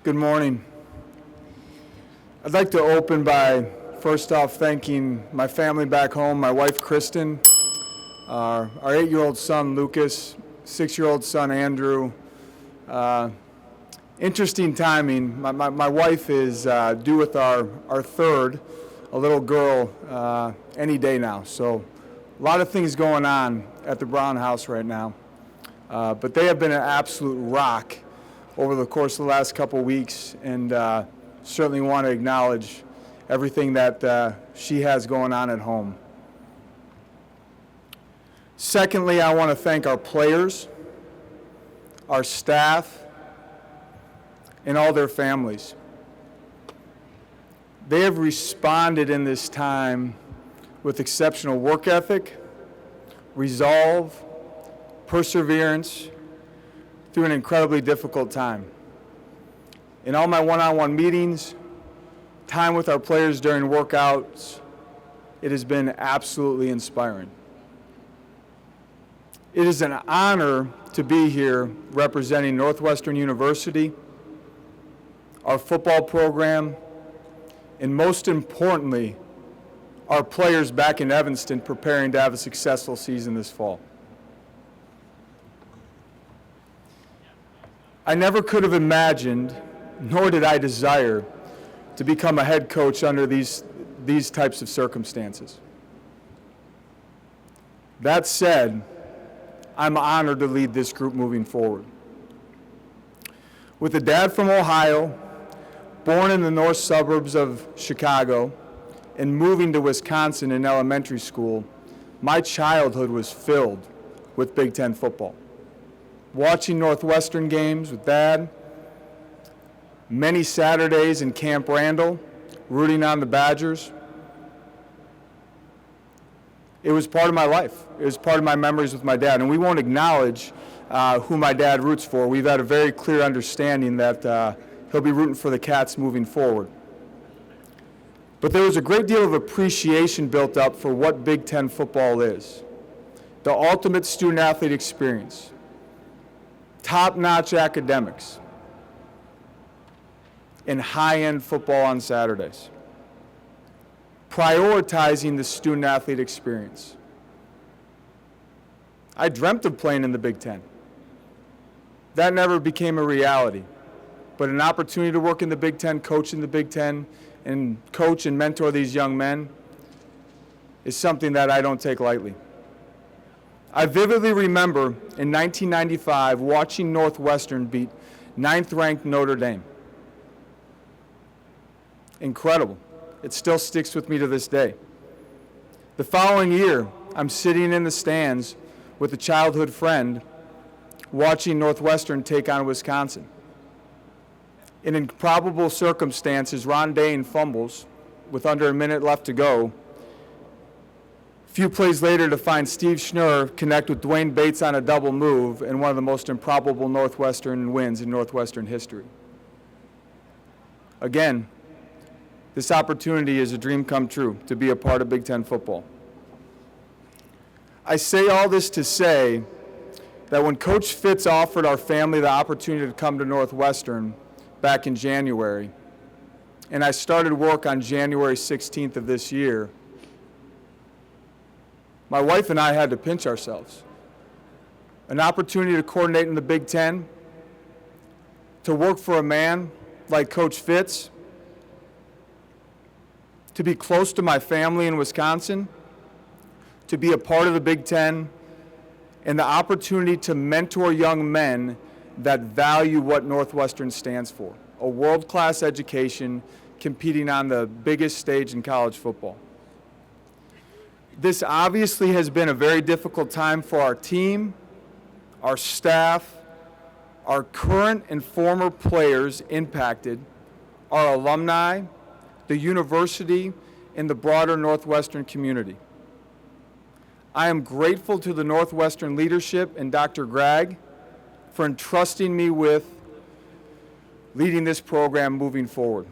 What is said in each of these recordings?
Good morning. I'd like to open by first off thanking my family back home, my wife Kristen, our 8-year-old son Lucas, 6-year-old son Andrew. Interesting timing. My wife is due with our third, a little girl, any day now. So a lot of things going on at the Braun house right now. But they have been an absolute rock over the course of the last couple weeks, and certainly want to acknowledge everything that she has going on at home. Secondly, I want to thank our players, our staff, and all their families. They have responded in this time with exceptional work ethic, resolve, perseverance, through an incredibly difficult time. In all my one-on-one meetings, time with our players during workouts, it has been absolutely inspiring. It is an honor to be here representing Northwestern University, our football program, and most importantly, our players back in Evanston preparing to have a successful season this fall. I never could have imagined, nor did I desire, to become a head coach under these types of circumstances. That said, I'm honored to lead this group moving forward. With a dad from Ohio, born in the north suburbs of Chicago, and moving to Wisconsin in elementary school, my childhood was filled with Big Ten football. Watching Northwestern games with Dad, many Saturdays in Camp Randall, rooting on the Badgers. It was part of my life. It was part of my memories with my dad. And we won't acknowledge who my dad roots for. We've had a very clear understanding that he'll be rooting for the Cats moving forward. But there was a great deal of appreciation built up for what Big Ten football is. The ultimate student-athlete experience. Top-notch academics, and high-end football on Saturdays. Prioritizing the student-athlete experience. I dreamt of playing in the Big Ten. That never became a reality, but an opportunity to work in the Big Ten, coach in the Big Ten, and coach and mentor these young men is something that I don't take lightly. I vividly remember in 1995 watching Northwestern beat 9th-ranked Notre Dame. Incredible. It still sticks with me to this day. The following year, I'm sitting in the stands with a childhood friend watching Northwestern take on Wisconsin. In improbable circumstances, Ron Dane fumbles with under a minute left to go. A few plays later to find Steve Schnurr connect with Dwayne Bates on a double move in one of the most improbable Northwestern wins in Northwestern history. Again, this opportunity is a dream come true to be a part of Big Ten football. I say all this to say that when Coach Fitz offered our family the opportunity to come to Northwestern back in January, and I started work on January 16th of this year, my wife and I had to pinch ourselves. An opportunity to coordinate in the Big Ten, to work for a man like Coach Fitz, to be close to my family in Wisconsin, to be a part of the Big Ten, and the opportunity to mentor young men that value what Northwestern stands for, a world-class education competing on the biggest stage in college football. This obviously has been a very difficult time for our team, our staff, our current and former players impacted, our alumni, the university, and the broader Northwestern community. I am grateful to the Northwestern leadership and Dr. Gregg for entrusting me with leading this program moving forward.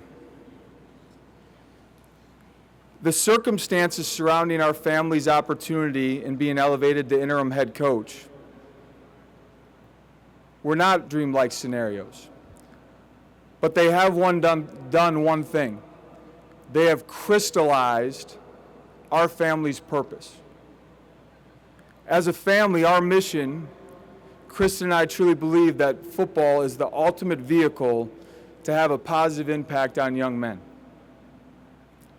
The circumstances surrounding our family's opportunity in being elevated to interim head coach were not dreamlike scenarios. But they have done one thing. They have crystallized our family's purpose. As a family, our mission, Kristen and I truly believe that football is the ultimate vehicle to have a positive impact on young men.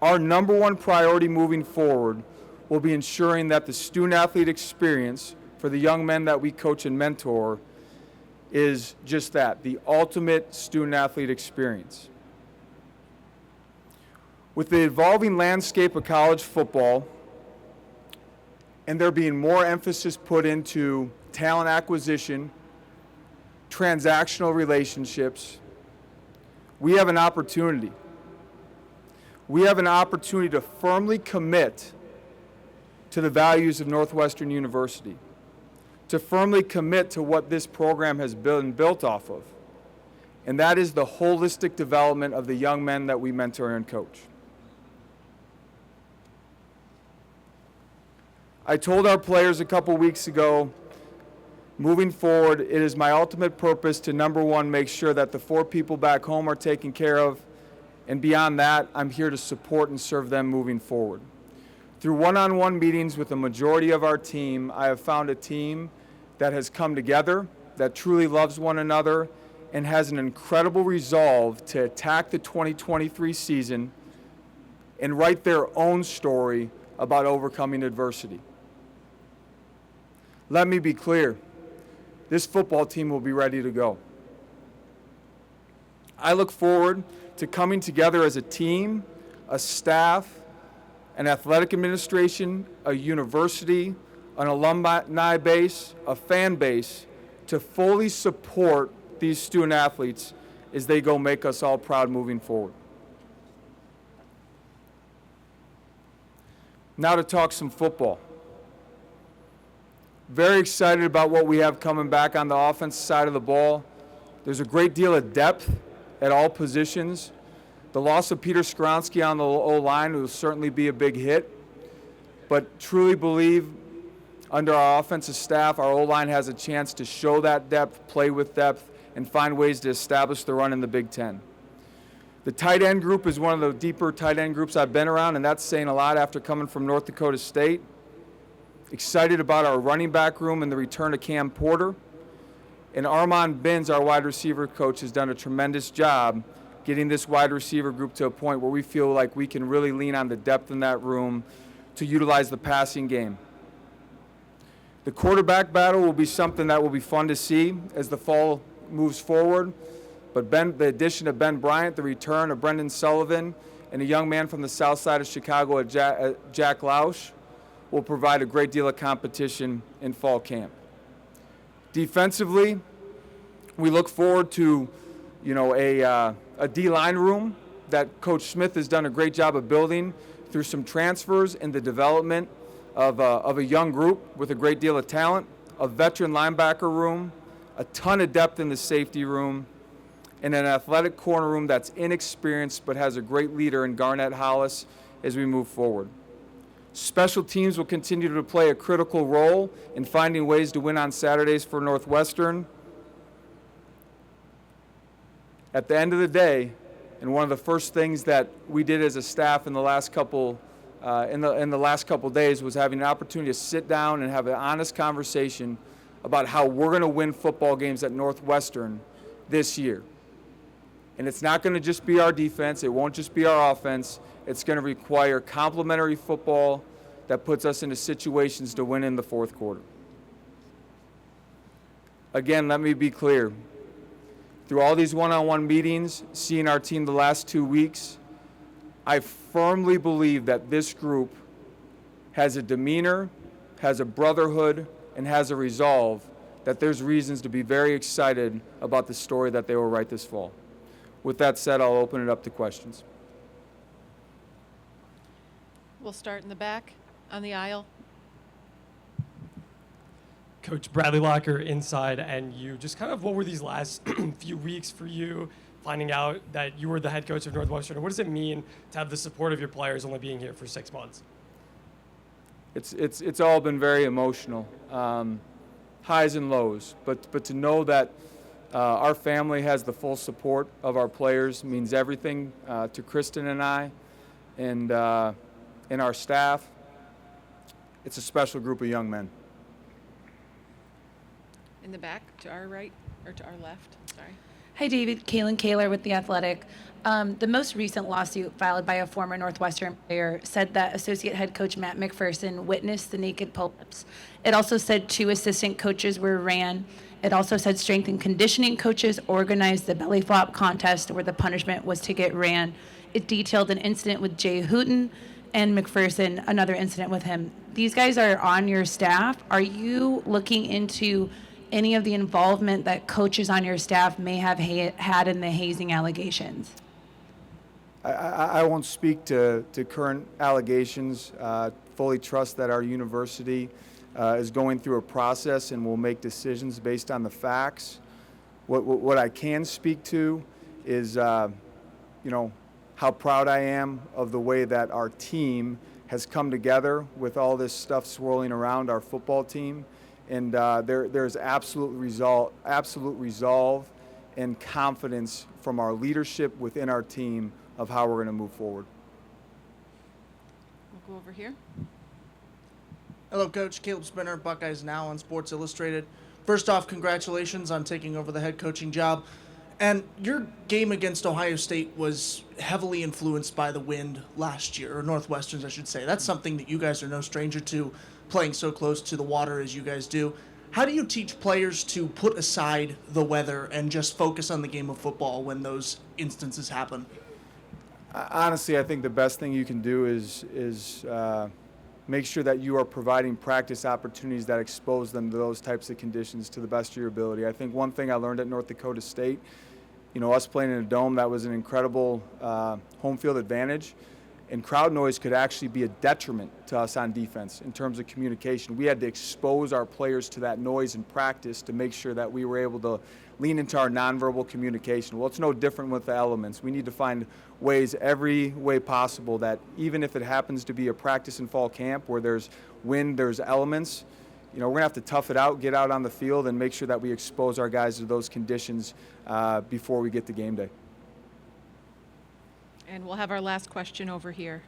Our number one priority moving forward will be ensuring that the student-athlete experience for the young men that we coach and mentor is just that, the ultimate student-athlete experience. With the evolving landscape of college football and there being more emphasis put into talent acquisition, transactional relationships, we have an opportunity. We have an opportunity to firmly commit to the values of Northwestern University, to firmly commit to what this program has been built off of, and that is the holistic development of the young men that we mentor and coach. I told our players a couple weeks ago, moving forward, it is my ultimate purpose to, number one, make sure that the 4 people back home are taken care of, and beyond that, I'm here to support and serve them moving forward. Through one-on-one meetings with the majority of our team, I have found a team that has come together, that truly loves one another, and has an incredible resolve to attack the 2023 season and write their own story about overcoming adversity. Let me be clear, this football team will be ready to go. I look forward to coming together as a team, a staff, an athletic administration, a university, an alumni base, a fan base, to fully support these student athletes as they go make us all proud moving forward. Now to talk some football. Very excited about what we have coming back on the offensive side of the ball. There's a great deal of depth at all positions. The loss of Peter Skronsky on the O-line will certainly be a big hit, but truly believe under our offensive staff, our O-line has a chance to show that depth, play with depth, and find ways to establish the run in the Big Ten. The tight end group is one of the deeper tight end groups I've been around, and that's saying a lot after coming from North Dakota State. Excited about our running back room and the return of Cam Porter. And Armand Binns, our wide receiver coach, has done a tremendous job getting this wide receiver group to a point where we feel like we can really lean on the depth in that room to utilize the passing game. The quarterback battle will be something that will be fun to see as the fall moves forward. But the addition of Ben Bryant, the return of Brendan Sullivan, and a young man from the south side of Chicago, Jack Lausch, will provide a great deal of competition in fall camp. Defensively, we look forward to, a D-line room that Coach Smith has done a great job of building through some transfers and the development of a young group with a great deal of talent, a veteran linebacker room, a ton of depth in the safety room, and an athletic corner room that's inexperienced but has a great leader in Garnett Hollis as we move forward. Special teams will continue to play a critical role in finding ways to win on Saturdays for Northwestern. At the end of the day, and one of the first things that we did as a staff in the last couple days was having an opportunity to sit down and have an honest conversation about how we're going to win football games at Northwestern this year. And it's not going to just be our defense. It won't just be our offense. It's going to require complementary football that puts us into situations to win in the fourth quarter. Again, let me be clear. Through all these one-on-one meetings, seeing our team the last 2 weeks, I firmly believe that this group has a demeanor, has a brotherhood, and has a resolve that there's reasons to be very excited about the story that they will write this fall. With that said, I'll open it up to questions. We'll start in the back on the aisle. Coach Bradley Locker inside, and you just kind of, what were these last few weeks for you, finding out that you were the head coach of Northwestern? What does it mean to have the support of your players only being here for 6 months? It's all been very emotional, highs and lows. But to know that Our family has the full support of our players, means everything to Kristen and I and our staff. It's a special group of young men. In the back, to our right, or to our left, sorry. Hi, David. Kaylin Kaler with The Athletic. The most recent lawsuit filed by a former Northwestern player said that associate head coach Matt McPherson witnessed the naked pull-ups. It also said 2 assistant coaches were ran. It also said strength and conditioning coaches organized the belly flop contest where the punishment was to get ran. It detailed an incident with Jay Hooten and McPherson, another incident with him. These guys are on your staff. Are you looking into any of the involvement that coaches on your staff may have had in the hazing allegations? I won't speak to current allegations. Fully trust that our university is going through a process and will make decisions based on the facts. What I can speak to is, how proud I am of the way that our team has come together with all this stuff swirling around our football team. And there's absolute resolve and confidence from our leadership within our team of how we're going to move forward. We'll go over here. Hello, Coach. Caleb Spinner, Buckeyes Now on Sports Illustrated. First off, congratulations on taking over the head coaching job. And your game against Ohio State was heavily influenced by the wind last year, or Northwestern's, I should say. That's something that you guys are no stranger to, playing so close to the water as you guys do. How do you teach players to put aside the weather and just focus on the game of football when those instances happen? Honestly, I think the best thing you can do is make sure that you are providing practice opportunities that expose them to those types of conditions to the best of your ability. I think one thing I learned at North Dakota State, us playing in a dome, that was an incredible home field advantage. And crowd noise could actually be a detriment to us on defense in terms of communication. We had to expose our players to that noise in practice to make sure that we were able to lean into our nonverbal communication. Well, it's no different with the elements. We need to find ways, every way possible, that even if it happens to be a practice in fall camp where there's wind, there's elements, we're going to have to tough it out, get out on the field, and make sure that we expose our guys to those conditions before we get to game day. And we'll have our last question over here.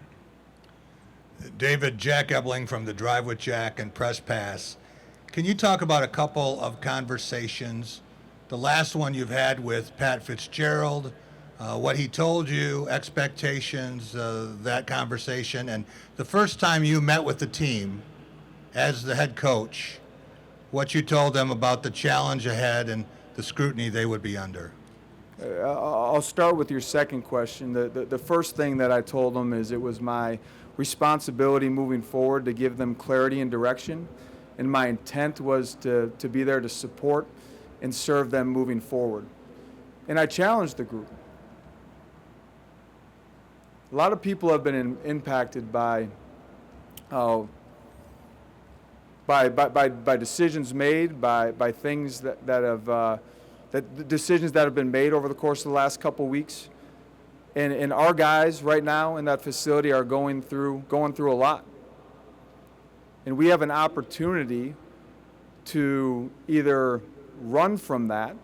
David, Jack Ebling from the Drive with Jack and Press Pass. Can you talk about a couple of conversations? The last one you've had with Pat Fitzgerald, what he told you, expectations, that conversation, and the first time you met with the team as the head coach, what you told them about the challenge ahead and the scrutiny they would be under. I'll start with your second question. The first thing that I told them is it was my responsibility moving forward to give them clarity and direction, and my intent was to be there to support and serve them moving forward. And I challenged the group. A lot of people have been impacted by decisions made, by things that have that decisions that have been made over the course of the last couple weeks. And our guys right now in that facility are going through a lot. And we have an opportunity to either run from that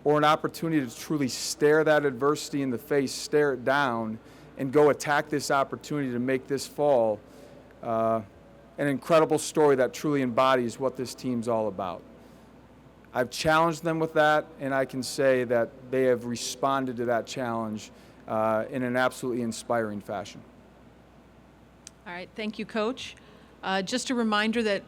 or an opportunity to truly stare that adversity in the face, stare it down, and go attack this opportunity to make this fall an incredible story that truly embodies what this team's all about. I've challenged them with that, and I can say that they have responded to that challenge in an absolutely inspiring fashion. All right, thank you, Coach. Just a reminder that